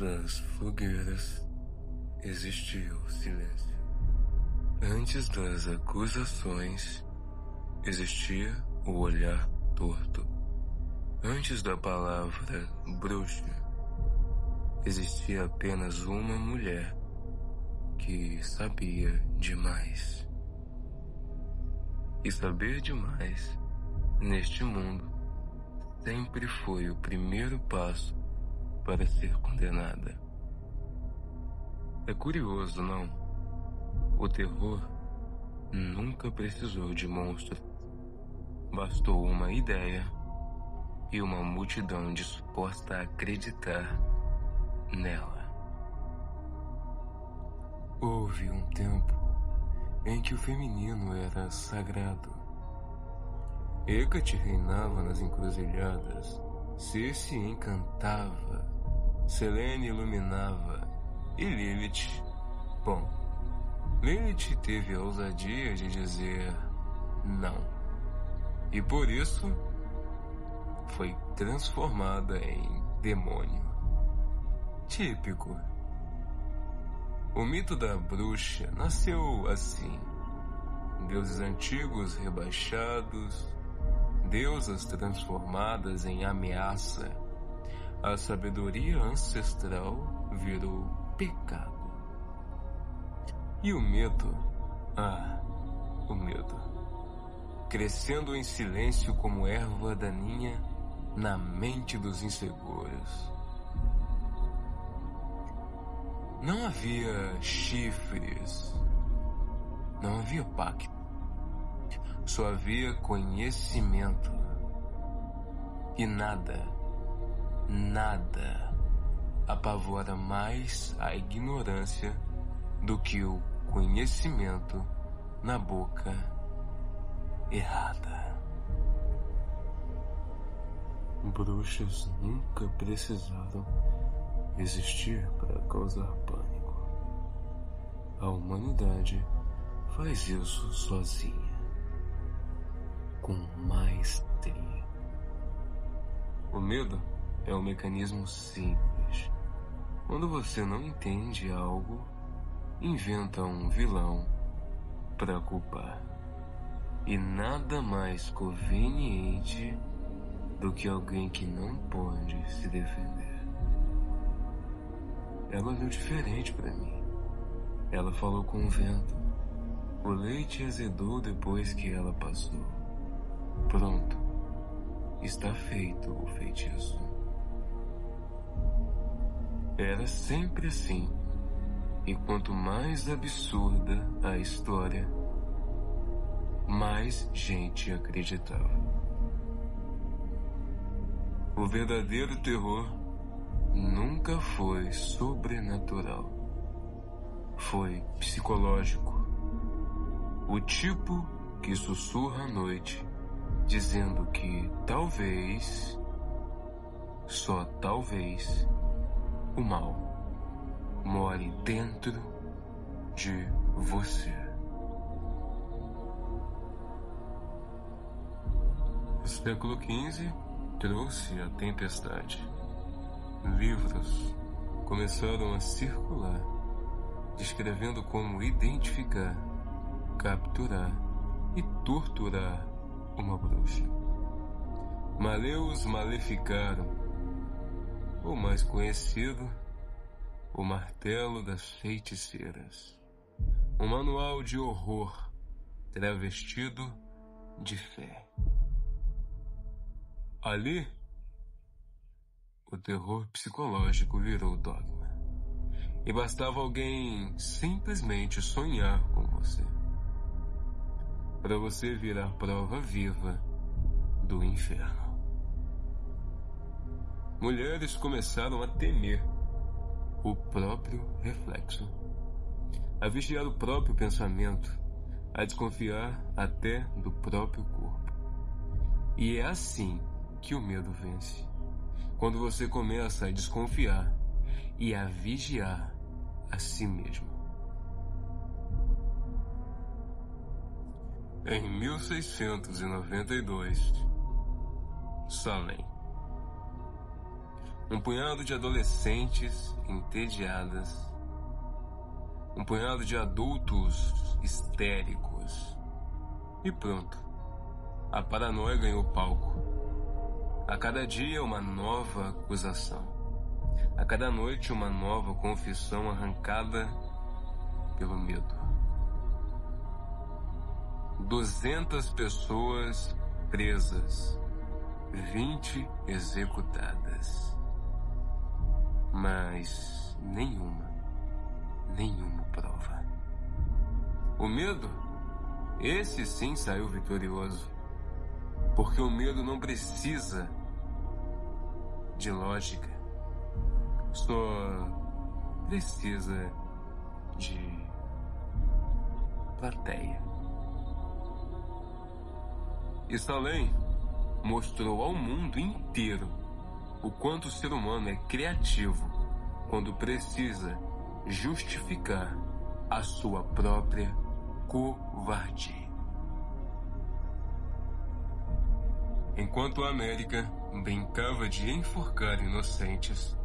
das fogueiras existia o silêncio. Antes das acusações existia o olhar torto. Antes da palavra bruxa existia apenas uma mulher que sabia demais. E saber demais neste mundo sempre foi o primeiro passo para ser condenada. É curioso, não? O terror nunca precisou de monstros. Bastou uma ideia e uma multidão disposta a acreditar nela. Houve um tempo em que o feminino era sagrado. Hecate reinava nas encruzilhadas, Circe encantava, Selene iluminava e Lilith, Lilith teve a ousadia de dizer não. E por isso foi transformada em demônio. Típico. O mito da bruxa nasceu assim. Deuses antigos rebaixados, deusas transformadas em ameaça. A sabedoria ancestral virou pecado. E o medo? O medo. Crescendo em silêncio como erva daninha na mente dos inseguros. Não havia chifres, não havia pacto, só havia conhecimento. E nada apavora mais a ignorância do que o conhecimento na boca errada. Bruxas nunca precisaram existir para causar pânico. A humanidade faz isso sozinha, com maestria. O medo é um mecanismo simples. Quando você não entende algo, inventa um vilão para culpar. E nada mais conveniente do que alguém que não pode se defender. Ela viu diferente para mim. Ela falou com o vento. O leite azedou depois que ela passou. Pronto. Está feito o feitiço. Era sempre assim. E quanto mais absurda a história, mais gente acreditava. O verdadeiro terror nunca foi sobrenatural. Foi psicológico. O tipo que sussurra à noite, dizendo que talvez, só talvez, o mal more dentro de você. O século XV trouxe a tempestade. Livros começaram a circular, descrevendo como identificar, capturar e torturar uma bruxa. Maleus Maleficaram, ou mais conhecido, o Martelo das Feiticeiras. Um manual de horror travestido de fé. Ali, o terror psicológico virou dogma. E bastava alguém simplesmente sonhar com você, para você virar prova viva do inferno. Mulheres começaram a temer o próprio reflexo, a vigiar o próprio pensamento, a desconfiar até do próprio corpo. E é assim que o medo vence. Quando você começa a desconfiar e a vigiar a si mesmo. Em 1692, Salem. Um punhado de adolescentes entediadas. Um punhado de adultos histéricos. E pronto. A paranoia ganhou palco. A cada dia uma nova acusação. A cada noite uma nova confissão arrancada pelo medo. 200 pessoas presas. 20 executadas. Mas nenhuma prova. O medo, esse sim saiu vitorioso. Porque o medo não precisa de lógica. Só precisa de plateia. E Salem mostrou ao mundo inteiro o quanto o ser humano é criativo quando precisa justificar a sua própria covardia. Enquanto a América brincava de enforcar inocentes,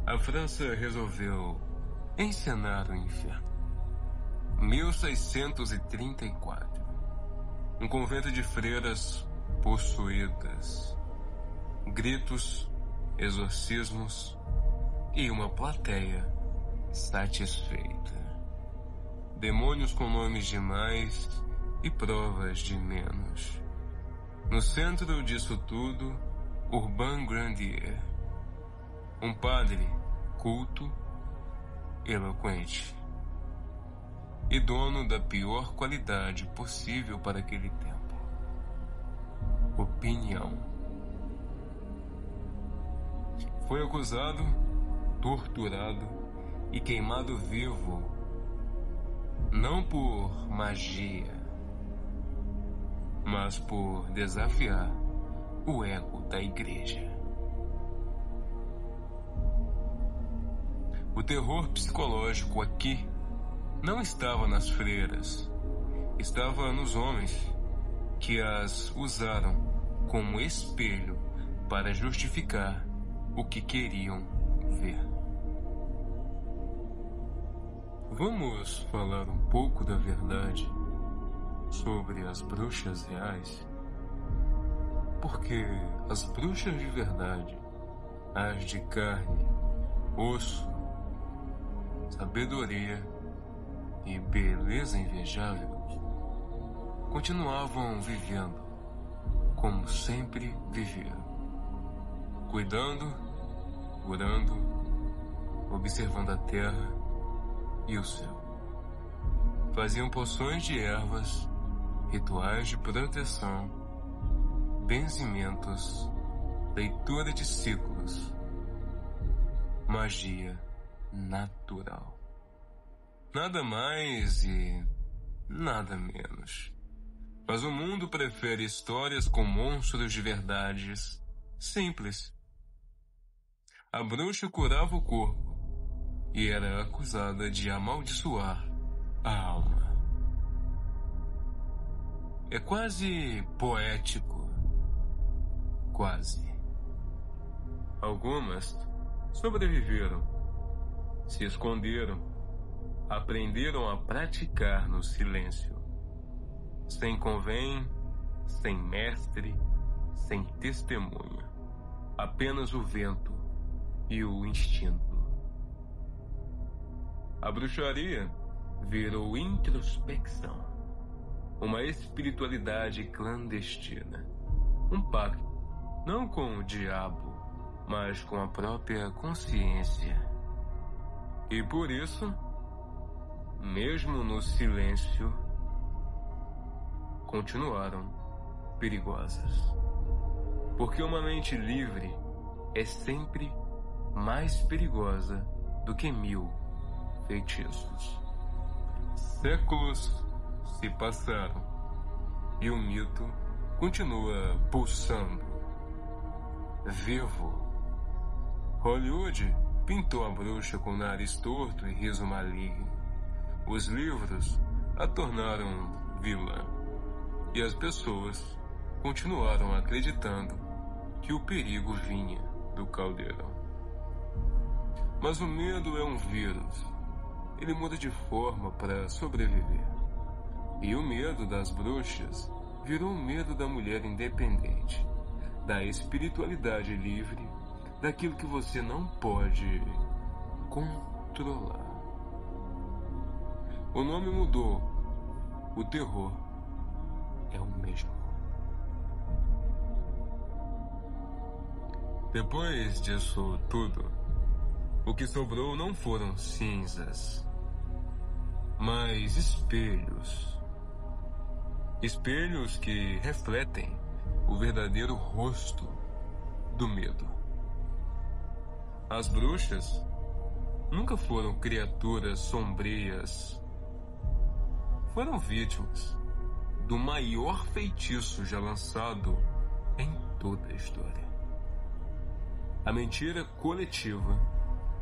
a França resolveu encenar o inferno. 1634. Um convento de freiras possuídas. Gritos, exorcismos e uma plateia satisfeita. Demônios com nomes de mais e provas de menos. No centro disso tudo, Urbain Grandier, um padre culto, eloquente e dono da pior qualidade possível para aquele tempo: opinião. Foi acusado, torturado e queimado vivo, não por magia, mas por desafiar o ego da igreja. O terror psicológico aqui não estava nas freiras, estava nos homens que as usaram como espelho para justificar o que queriam ver. Vamos falar um pouco da verdade sobre as bruxas reais? Porque as bruxas de verdade, as de carne, osso, sabedoria e beleza invejável, continuavam vivendo como sempre viveram, cuidando, curando, observando a terra e o céu. Faziam poções de ervas, rituais de proteção, benzimentos, leitura de ciclos, magia natural. Nada mais e nada menos. Mas o mundo prefere histórias com monstros de verdades simples. A bruxa curava o corpo e era acusada de amaldiçoar a alma. É quase poético. Quase. Algumas sobreviveram, se esconderam, aprenderam a praticar no silêncio. Sem convém, sem mestre, sem testemunha. Apenas o vento e o instinto. A bruxaria virou introspecção. Uma espiritualidade clandestina. Um pacto, não com o diabo, mas com a própria consciência. E por isso, mesmo no silêncio, continuaram perigosas. Porque uma mente livre é sempre mais perigosa do que 1000 feitiços. Séculos se passaram e o mito continua pulsando, vivo. Hollywood pintou a bruxa com nariz torto e riso maligno. Os livros a tornaram vilã. E as pessoas continuaram acreditando que o perigo vinha do caldeirão. Mas o medo é um vírus. Ele muda de forma para sobreviver. E o medo das bruxas virou o medo da mulher independente, da espiritualidade livre, daquilo que você não pode controlar. O nome mudou. O terror é o mesmo. Depois disso tudo, o que sobrou não foram cinzas, mas espelhos. Espelhos que refletem o verdadeiro rosto do medo. As bruxas nunca foram criaturas sombrias. Foram vítimas do maior feitiço já lançado em toda a história. A mentira coletiva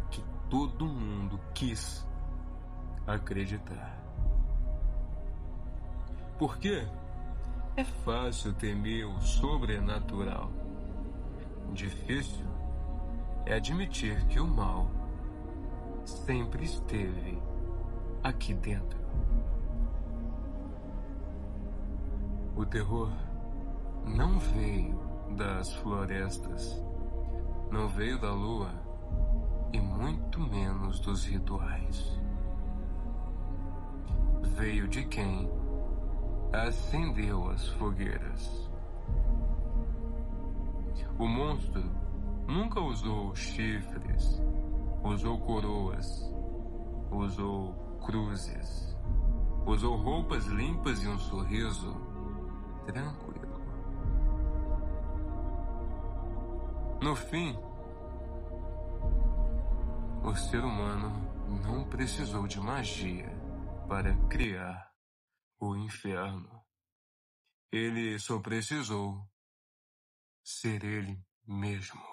que todo mundo quis acreditar. Porque é fácil temer o sobrenatural. Difícil é admitir que o mal sempre esteve aqui dentro. O terror não veio das florestas, não veio da lua e muito menos dos rituais. Veio de quem acendeu as fogueiras. O monstro nunca usou chifres, usou coroas, usou cruzes, usou roupas limpas e um sorriso tranquilo. No fim, o ser humano não precisou de magia para criar o inferno. Ele só precisou ser ele mesmo.